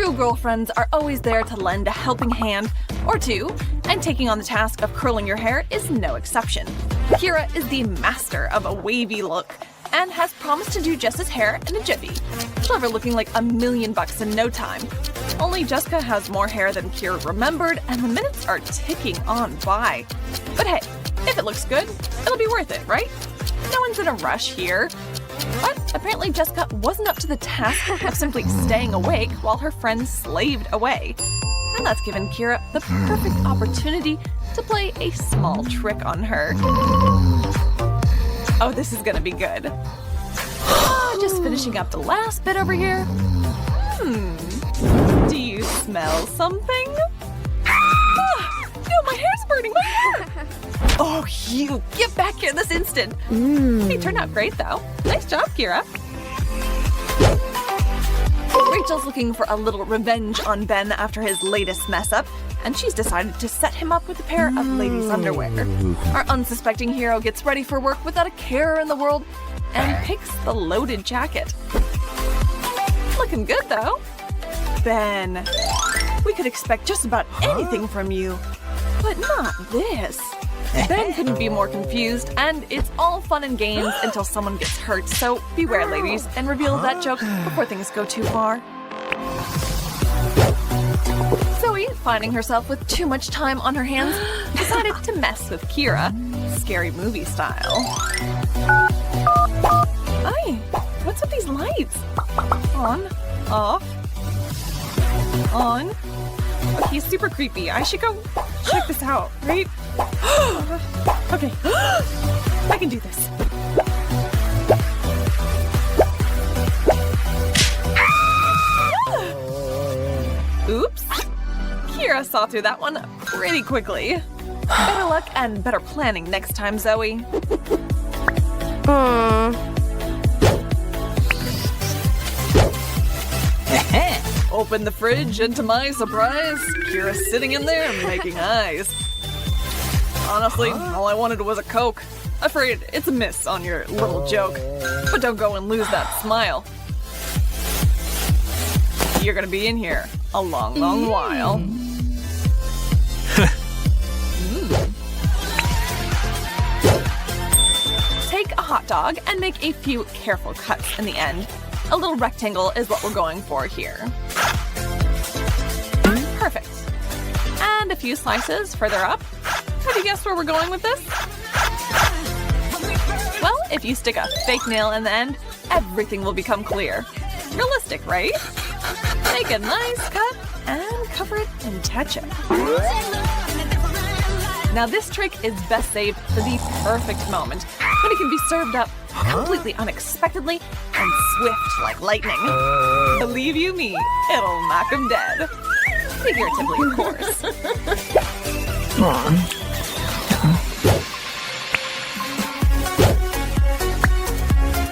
True girlfriends are always there to lend a helping hand or two, and taking on the task of curling your hair is no exception. Kira is the master of a wavy look and has promised to do Jess's hair in a jiffy. She'll have her looking like $1,000,000 in no time. Only Jessica has more hair than Kira remembered, and the minutes are ticking on by. But hey, if it looks good, it'll be worth it, right? No one's in a rush here. But apparently Jessica wasn't up to the task of simply staying awake while her friends slaved away. And that's given Kira the perfect opportunity to play a small trick on her. Oh, this is gonna be good. Just finishing up the last bit over here. Do you smell something? No, my hair's burning, my hair! Oh, you, get back here this instant. They turned out great, though. Nice job, Kira. Rachel's looking for a little revenge on Ben after his latest mess-up, and she's decided to set him up with a pair of ladies' underwear. Our unsuspecting hero gets ready for work without a care in the world and picks the loaded jacket. Looking good, though. Ben, we could expect just about anything from you, but not this. Ben couldn't be more confused, and it's all fun and games until someone gets hurt, so beware, ladies, and reveal that joke before things go too far. Zoe, finding herself with too much time on her hands, decided to mess with Kira, scary movie style. Ay, what's with these lights? On, off, on. Okay, he's super creepy. I should go check this out, right? Okay, I can do this. Oops. Kira saw through that one pretty quickly. Better luck and better planning next time, Zoe. Open the fridge, and to my surprise, Kira's sitting in there making eyes. Honestly, all I wanted was a Coke. Afraid it's a miss on your little joke. But don't go and lose that smile. You're gonna be in here a long, long while. Take a hot dog and make a few careful cuts in the end. A little rectangle is what we're going for here. Perfect. And a few slices further up. Have you guessed where we're going with this? Well, if you stick a fake nail in the end, everything will become clear. Realistic, right? Make a nice cut and cover it in ketchup. Now this trick is best saved for the perfect moment, when it can be served up completely unexpectedly and swift like lightning. Believe you me, it'll knock 'em dead. Figuratively, of course.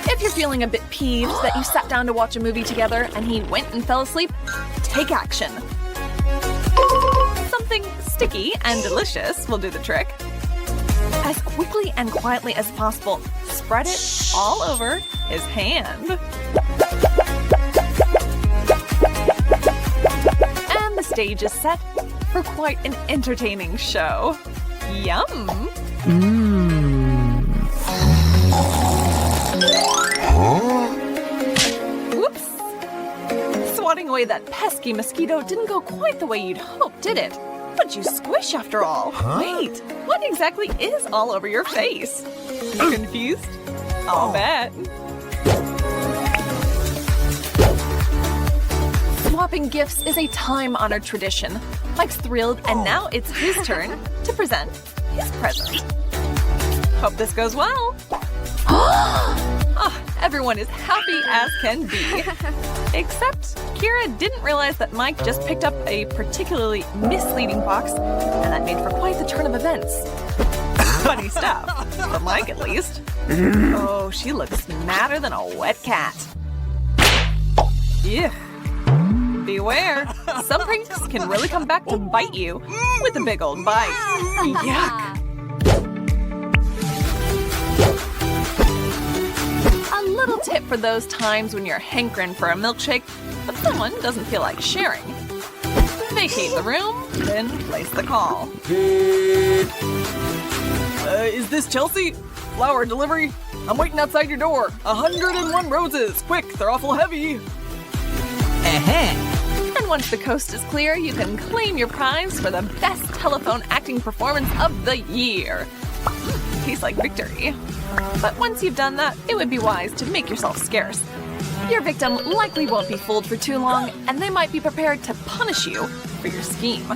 If you're feeling a bit peeved that you sat down to watch a movie together and he went and fell asleep, take action. Something sticky and delicious will do the trick. As quickly and quietly as possible, spread it all over his hand. And the stage is set for quite an entertaining show. Yum! Whoops! Swatting away that pesky mosquito didn't go quite the way you'd hoped, did it? What'd you squish after all? Wait, what exactly is all over your face? You confused? I'll bet. Swapping gifts is a time-honored tradition. Mike's thrilled, and now it's his turn to present his present. Hope this goes well. Everyone is happy as can be. Except Kira didn't realize that Mike just picked up a particularly misleading box, and that made for quite the turn of events. Funny stuff, for Mike at least. Oh, she looks madder than a wet cat. Yeah. Beware, some pranks can really come back to bite you with a big old bite. Yuck. A little tip for those times when you're hankering for a milkshake, but someone doesn't feel like sharing. Vacate the room, then place the call. Is this Chelsea? Flower delivery? I'm waiting outside your door. 101 roses. Quick, they're awful heavy. And once the coast is clear, you can claim your prize for the best telephone acting performance of the year. Tastes like victory. But once you've done that, it would be wise to make yourself scarce. Your victim likely won't be fooled for too long, and they might be prepared to punish you for your scheme.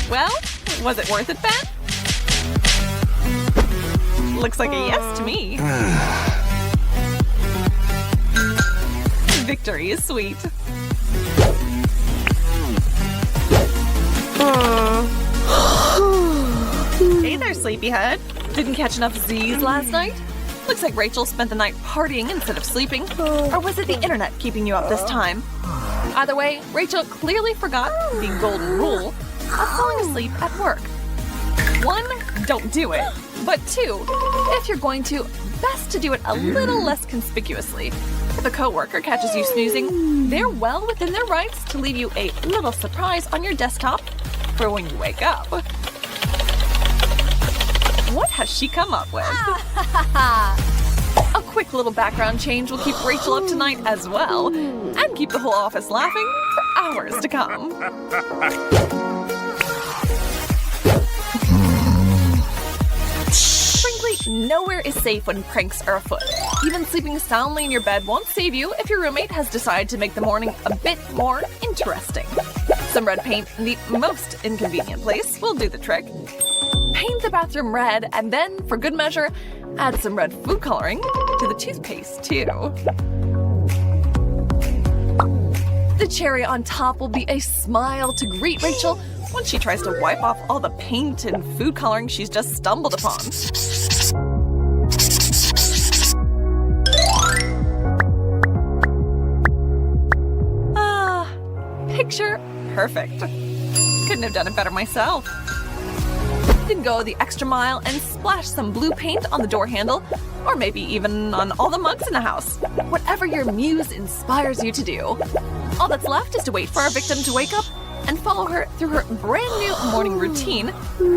Well, was it worth it, Ben? Looks like a yes to me. Victory is sweet. Hey there, sleepyhead. Didn't catch enough Z's last night? Looks like Rachel spent the night partying instead of sleeping. Or was it the internet keeping you up this time? Either way, Rachel clearly forgot the golden rule of falling asleep at work. 1, don't do it. But 2, if you're going to, best to do it a little less conspicuously. If a coworker catches you snoozing, they're well within their rights to leave you a little surprise on your desktop for when you wake up. What has she come up with? A quick little background change will keep Rachel up tonight as well, and keep the whole office laughing for hours to come. Frankly, nowhere is safe when pranks are afoot. Even sleeping soundly in your bed won't save you if your roommate has decided to make the morning a bit more interesting. Some red paint in the most inconvenient place will do the trick. Paint the bathroom red, and then, for good measure, add some red food coloring to the toothpaste, too. The cherry on top will be a smile to greet Rachel once she tries to wipe off all the paint and food coloring she's just stumbled upon. Picture perfect. Couldn't have done it better myself. Then go the extra mile and splash some blue paint on the door handle, or maybe even on all the mugs in the house. Whatever your muse inspires you to do. All that's left is to wait for our victim to wake up and follow her through her brand new morning routine,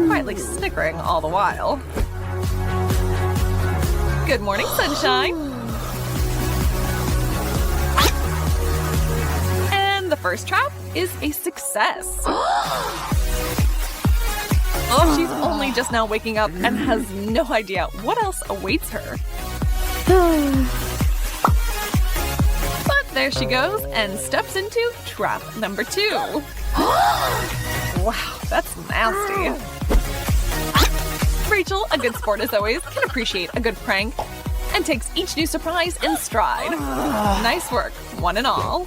quietly snickering all the while. Good morning, sunshine. And the first trap is a success. She's only just now waking up and has no idea what else awaits her. But there she goes and steps into trap number 2. Wow, that's nasty. Rachel, a good sport as always, can appreciate a good prank and takes each new surprise in stride. Nice work, one and all.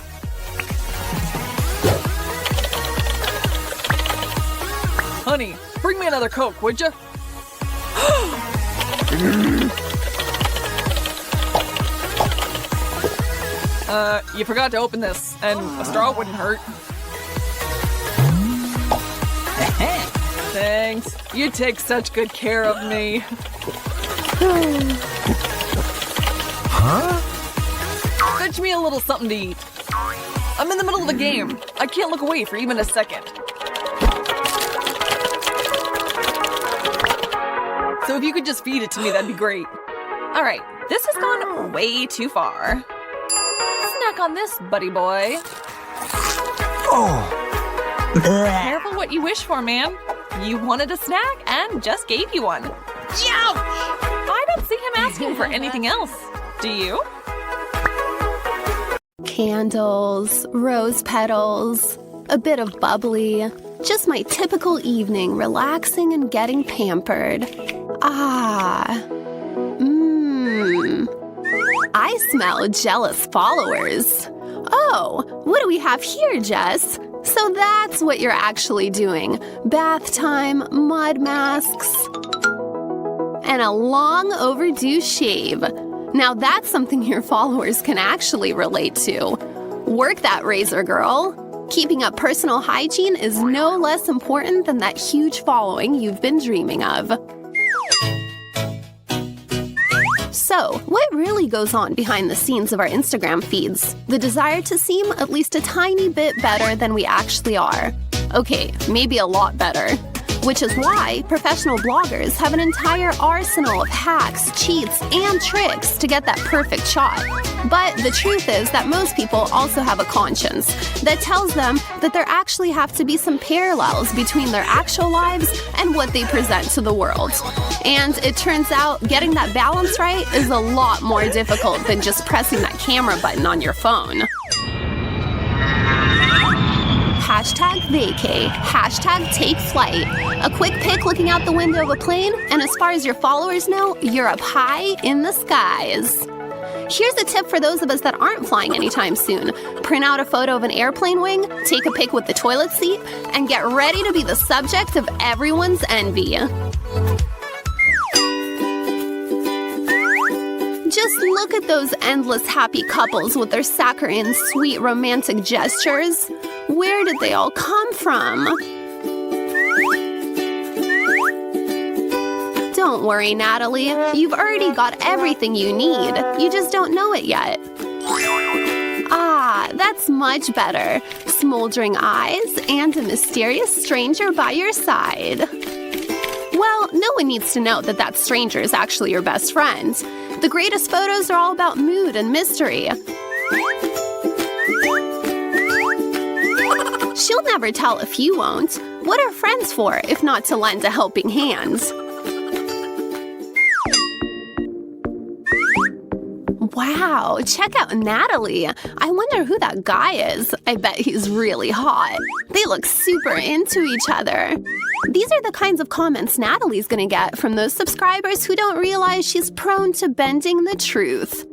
Honey, bring me another Coke, would you? You forgot to open this, and a straw wouldn't hurt. Thanks. You take such good care of me. Fetch me a little something to eat. I'm in the middle of the game. I can't look away for even a second. So if you could just feed it to me, that'd be great. All right, this has gone way too far. Snack on this, buddy boy. Careful what you wish for, man. You wanted a snack and just gave you one. Ouch! I don't see him asking for anything else. Do you? Candles, rose petals, a bit of bubbly. Just my typical evening, relaxing and getting pampered. I smell jealous followers. Oh, what do we have here, Jess? So that's what you're actually doing. Bath time, mud masks, and a long overdue shave. Now that's something your followers can actually relate to. Work that razor, girl. Keeping up personal hygiene is no less important than that huge following you've been dreaming of. So, what really goes on behind the scenes of our Instagram feeds? The desire to seem at least a tiny bit better than we actually are. Okay, maybe a lot better. Which is why professional bloggers have an entire arsenal of hacks, cheats, and tricks to get that perfect shot. But the truth is that most people also have a conscience that tells them that there actually have to be some parallels between their actual lives and what they present to the world. And it turns out getting that balance right is a lot more difficult than just pressing that camera button on your phone. Hashtag vacay, hashtag take flight. A quick pic looking out the window of a plane, and as far as your followers know, you're up high in the skies. Here's a tip for those of us that aren't flying anytime soon. Print out a photo of an airplane wing, take a pic with the toilet seat, and get ready to be the subject of everyone's envy. Just look at those endless happy couples with their saccharine, sweet romantic gestures. Where did they all come from? Don't worry, Natalie. You've already got everything you need. You just don't know it yet. Ah, that's much better. Smoldering eyes and a mysterious stranger by your side. Well, no one needs to know that that stranger is actually your best friend. The greatest photos are all about mood and mystery. She'll never tell if you won't. What are friends for if not to lend a helping hand? Wow, check out Natalie. I wonder who that guy is. I bet he's really hot. They look super into each other. These are the kinds of comments Natalie's gonna get from those subscribers who don't realize she's prone to bending the truth.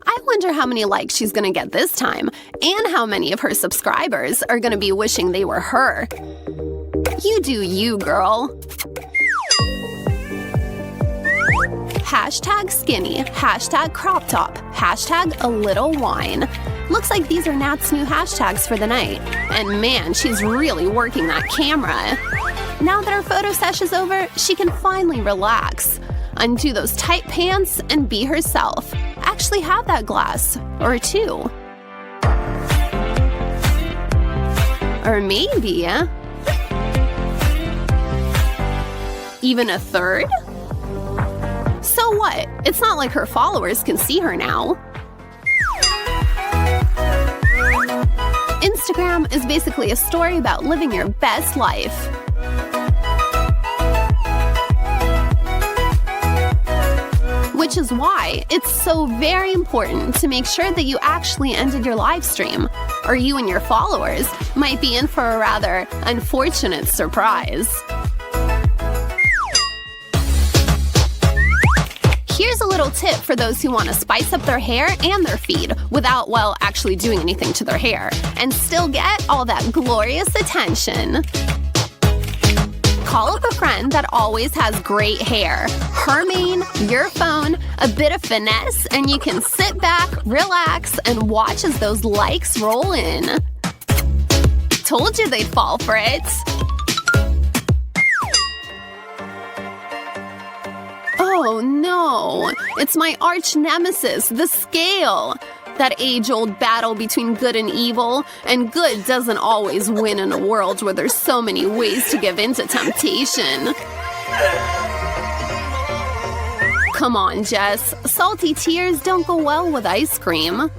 I wonder how many likes she's gonna get this time, and how many of her subscribers are gonna be wishing they were her. You do you, girl. Hashtag skinny, hashtag crop top, hashtag a little wine. Looks like these are Nat's new hashtags for the night. And man, she's really working that camera. Now that her photo session's over, she can finally relax. Undo those tight pants and be herself. Actually have that glass. Or two. Or maybe even a third? So what? It's not like her followers can see her now. Instagram is basically a story about living your best life. Which is why it's so very important to make sure that you actually ended your live stream, or you and your followers might be in for a rather unfortunate surprise. Here's a little tip for those who want to spice up their hair and their feed without, well, actually doing anything to their hair, and still get all that glorious attention. Call up a friend that always has great hair. Her mane, your phone, a bit of finesse, and you can sit back, relax, and watch as those likes roll in. Told you they'd fall for it. Oh no, it's my arch nemesis, the scale. That age-old battle between good and evil, and good doesn't always win in a world where there's so many ways to give in to temptation. Come on, Jess. Salty tears don't go well with ice cream.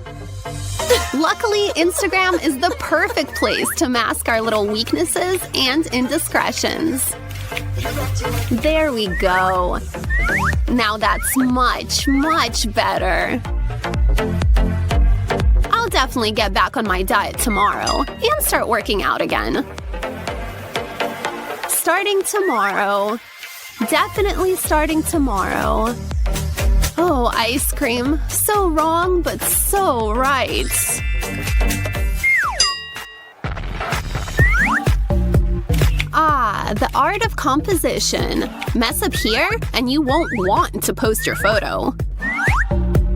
Luckily, Instagram is the perfect place to mask our little weaknesses and indiscretions. There we go. Now that's much, much better. I'll definitely get back on my diet tomorrow and start working out again. Starting tomorrow. Definitely starting tomorrow. Oh, ice cream. So wrong, but so right. Ah, the art of composition. Mess up here, and you won't want to post your photo.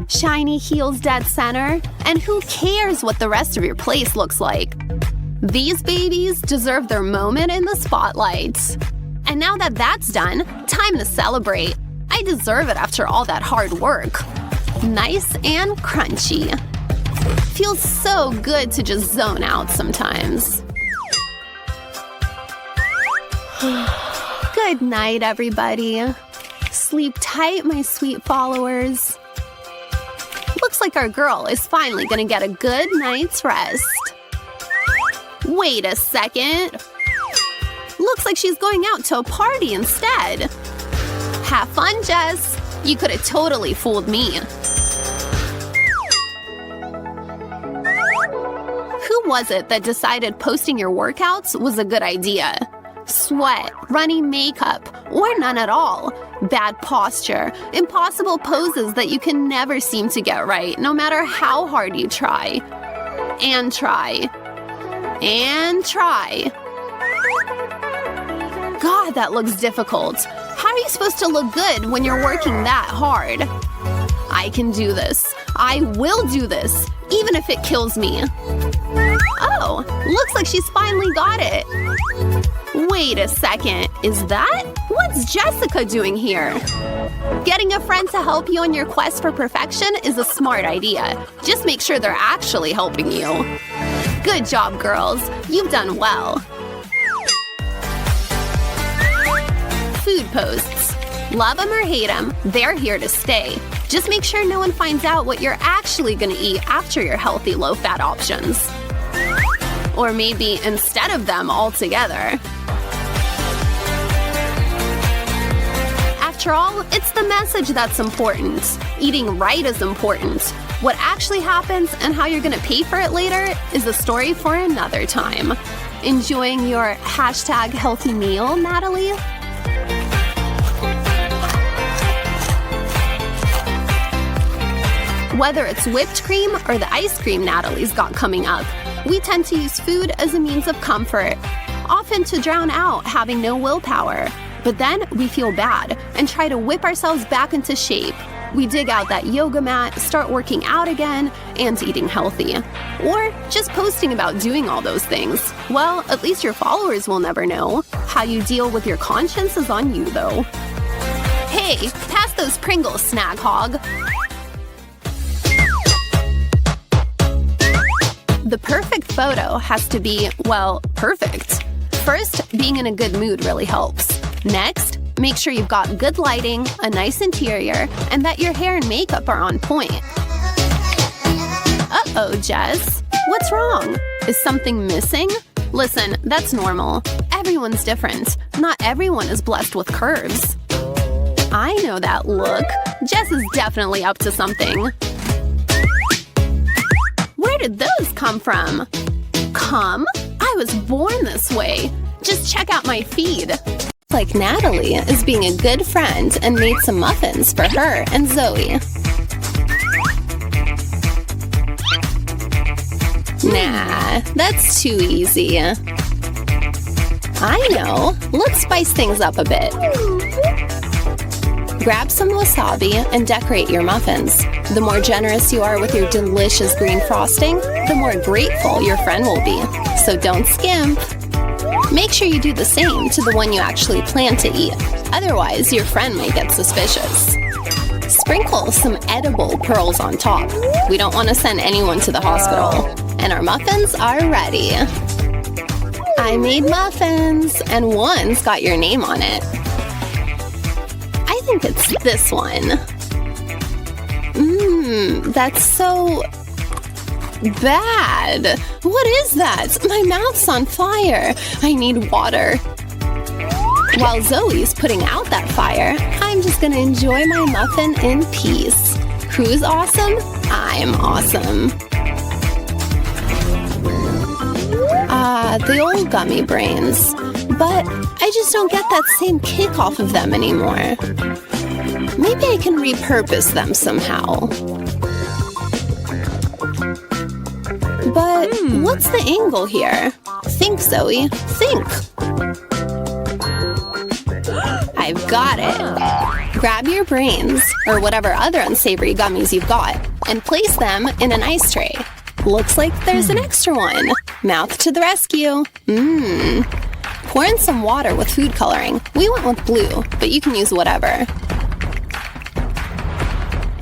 Shiny heels dead center, and who cares what the rest of your place looks like? These babies deserve their moment in the spotlight. And now that that's done, time to celebrate. I deserve it after all that hard work. Nice and crunchy. Feels so good to just zone out sometimes. Good night, everybody. Sleep tight, my sweet followers. Looks like our girl is finally gonna get a good night's rest. Wait a second. Looks like she's going out to a party instead. Have fun, Jess. You could have totally fooled me. Who was it that decided posting your workouts was a good idea? Sweat, runny makeup, or none at all. Bad posture, impossible poses that you can never seem to get right, no matter how hard you try. And try. And try. God, that looks difficult. How are you supposed to look good when you're working that hard? I can do this. I will do this, even if it kills me. Oh, looks like she's finally got it. Wait a second, is that? What's Jessica doing here? Getting a friend to help you on your quest for perfection is a smart idea. Just make sure they're actually helping you. Good job, girls. You've done well. Food posts. Love them or hate them, they're here to stay. Just make sure no one finds out what you're actually gonna eat after your healthy low-fat options. Or maybe instead of them altogether. After all, it's the message that's important. Eating right is important. What actually happens and how you're gonna pay for it later is a story for another time. Enjoying your #healthy meal, Natalie? Whether it's whipped cream or the ice cream Natalie's got coming up, we tend to use food as a means of comfort, often to drown out having no willpower. But then we feel bad and try to whip ourselves back into shape. We dig out that yoga mat, start working out again, and eating healthy. Or just posting about doing all those things. Well, at least your followers will never know. How you deal with your conscience is on you, though. Hey, pass those Pringles, Snag Hog. The perfect photo has to be, well, perfect. First, being in a good mood really helps. Next, make sure you've got good lighting, a nice interior, and that your hair and makeup are on point. Uh-oh, Jess. What's wrong? Is something missing? Listen, that's normal. Everyone's different. Not everyone is blessed with curves. I know that look. Jess is definitely up to something. Where did those come from? Come? I was born this way. Just check out my feed. Like Natalie is being a good friend and made some muffins for her and Zoe. Nah, that's too easy. I know. Let's spice things up a bit. Grab some wasabi and decorate your muffins. The more generous you are with your delicious green frosting, the more grateful your friend will be. So don't skimp. Make sure you do the same to the one you actually plan to eat. Otherwise, your friend may get suspicious. Sprinkle some edible pearls on top. We don't want to send anyone to the hospital. And our muffins are ready. I made muffins, and one's got your name on it. I think it's this one. That's so bad. What is that? My mouth's on fire. I need water. While Zoe's putting out that fire, I'm just gonna enjoy my muffin in peace. Who's awesome? I'm awesome. The old gummy brains. But I just don't get that same kick off of them anymore. Maybe I can repurpose them somehow. But what's the angle here? Think, Zoe. Think. I've got it. Grab your brains, or whatever other unsavory gummies you've got, and place them in an ice tray. Looks like there's an extra one. Mouth to the rescue. Pour in some water with food coloring. We went with blue, but you can use whatever.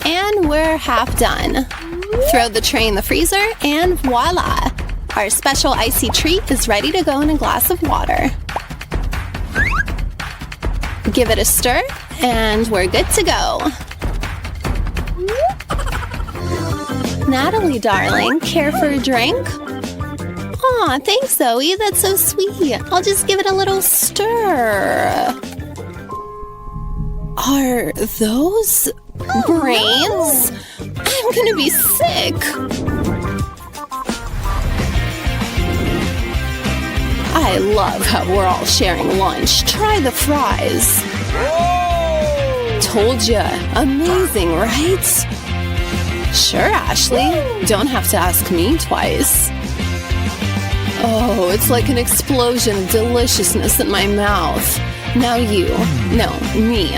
And we're half done. Throw the tray in the freezer and voila! Our special icy treat is ready to go in a glass of water. Give it a stir and we're good to go. Natalie, darling, care for a drink? Aw, thanks, Zoe. That's so sweet. I'll just give it a little stir. Are those brains? I'm gonna be sick. I love how we're all sharing lunch. Try the fries. Told ya. Amazing, right? Sure, Ashley. Don't have to ask me twice. Oh, it's like an explosion of deliciousness in my mouth. Now you. No, me.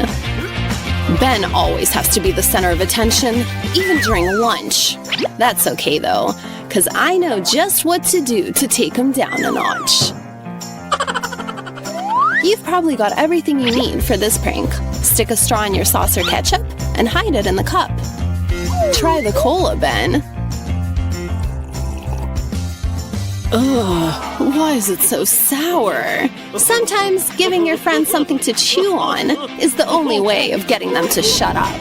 Ben always has to be the center of attention, even during lunch. That's okay, though, because I know just what to do to take him down a notch. You've probably got everything you need for this prank. Stick a straw in your sauce or ketchup and hide it in the cup. Try the cola, Ben. Ugh, why is it so sour? Sometimes giving your friends something to chew on is the only way of getting them to shut up.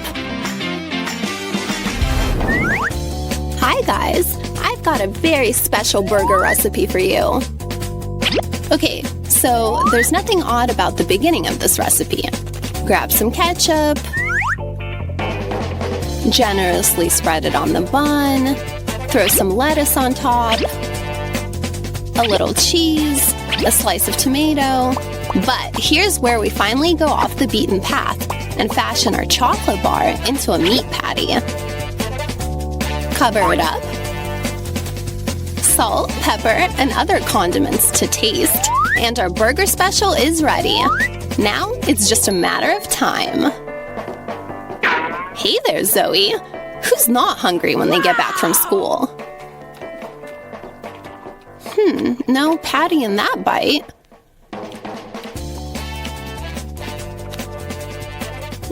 Hi guys, I've got a very special burger recipe for you. Okay, so there's nothing odd about the beginning of this recipe. Grab some ketchup, generously spread it on the bun, throw some lettuce on top, a little cheese, a slice of tomato. But here's where we finally go off the beaten path and fashion our chocolate bar into a meat patty. Cover it up. Salt, pepper, and other condiments to taste. And our burger special is ready. Now it's just a matter of time. Hey there, Zoe. Who's not hungry when they get back from school? No patty in that bite.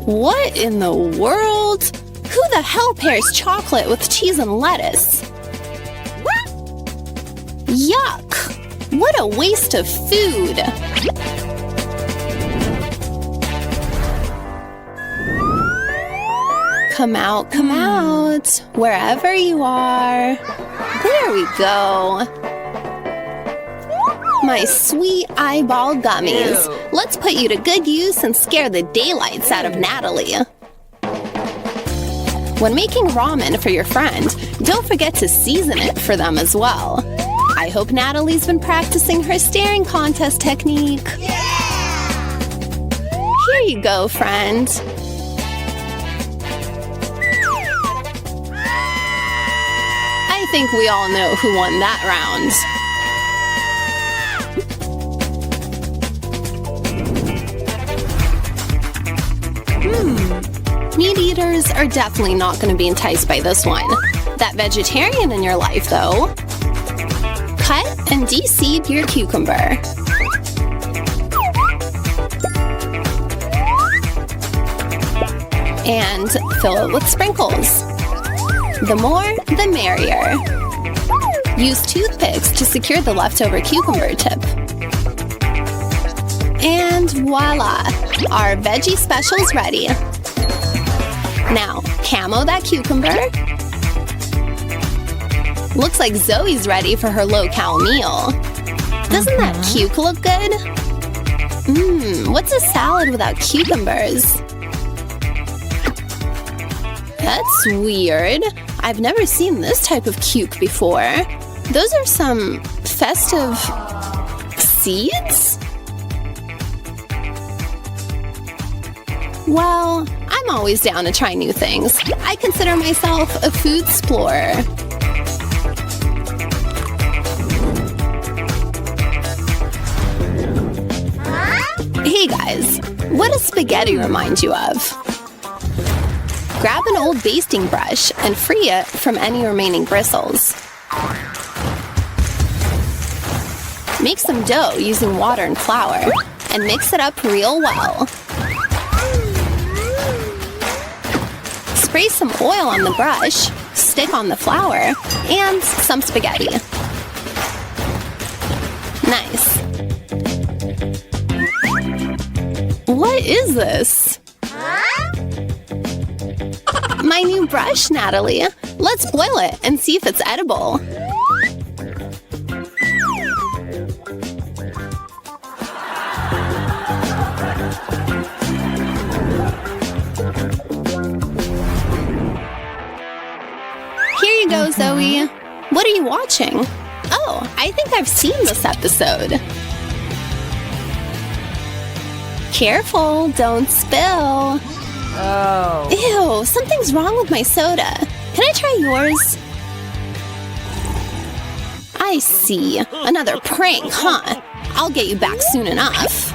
What in the world? Who the hell pairs chocolate with cheese and lettuce? Yuck! What a waste of food! Come out, wherever you are. There we go. My sweet eyeball gummies. Let's put you to good use and scare the daylights out of Natalie. When making ramen for your friend, don't forget to season it for them as well. I hope Natalie's been practicing her staring contest technique. Yeah! Here you go, friend. I think we all know who won that round. Meat eaters are definitely not going to be enticed by this one. That vegetarian in your life, though. Cut and de-seed your cucumber. And fill it with sprinkles. The more, the merrier. Use toothpicks to secure the leftover cucumber tip. And voila! Our veggie special's ready. Now, camo that cucumber. Looks like Zoe's ready for her low-cal meal. Doesn't that cuke look good? What's a salad without cucumbers? That's weird. I've never seen this type of cuke before. Those are some festive seeds? Well, I'm always down to try new things. I consider myself a food explorer. Hey guys, what does spaghetti remind you of? Grab an old basting brush and free it from any remaining bristles. Make some dough using water and flour and mix it up real well. Spray some oil on the brush, stick on the flour, and some spaghetti. Nice. What is this? My new brush, Natalie. Let's boil it and see if it's edible. Here you go, Zoe. What are you watching? Oh, I think I've seen this episode. Careful, don't spill. Oh. Ew, something's wrong with my soda. Can I try yours? I see. Another prank, huh? I'll get you back soon enough.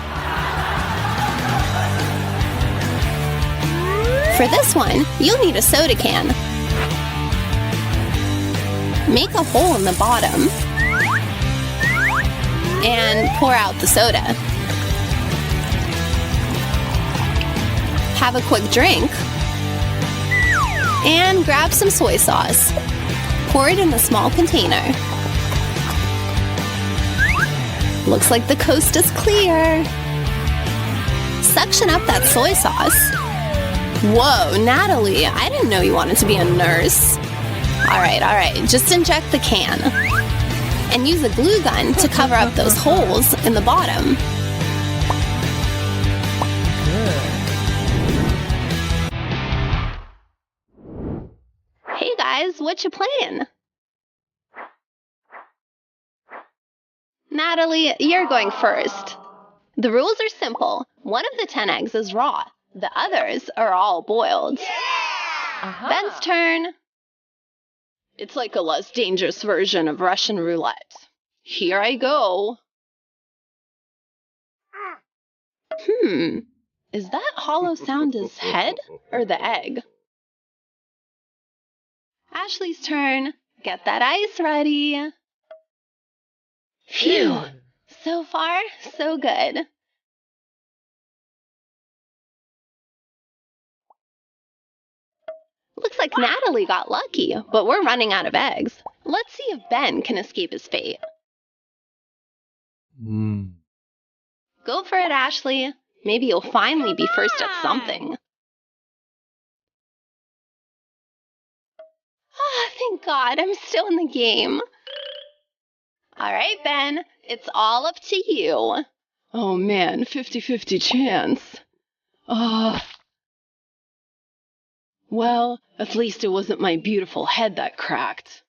For this one, you'll need a soda can. Make a hole in the bottom. And pour out the soda. Have a quick drink. And grab some soy sauce. Pour it in a small container. Looks like the coast is clear. Suction up that soy sauce. Whoa, Natalie, I didn't know you wanted to be a nurse. All right, just inject the can. And use a glue gun to cover up those holes in the bottom. Hey guys, what you playing? Natalie, you're going first. The rules are simple. One of the 10 eggs is raw. The others are all boiled. Yeah! Ben's turn. It's like a less dangerous version of Russian roulette. Here I go. Is that hollow sound his head or the egg? Ashley's turn. Get that ice ready. Phew. So far, so good. Looks like Natalie got lucky, but we're running out of eggs. Let's see if Ben can escape his fate. Go for it, Ashley. Maybe you'll finally be first at something. Ah, thank God, I'm still in the game. All right, Ben, it's all up to you. Oh man, 50-50 chance. Well, at least it wasn't my beautiful head that cracked.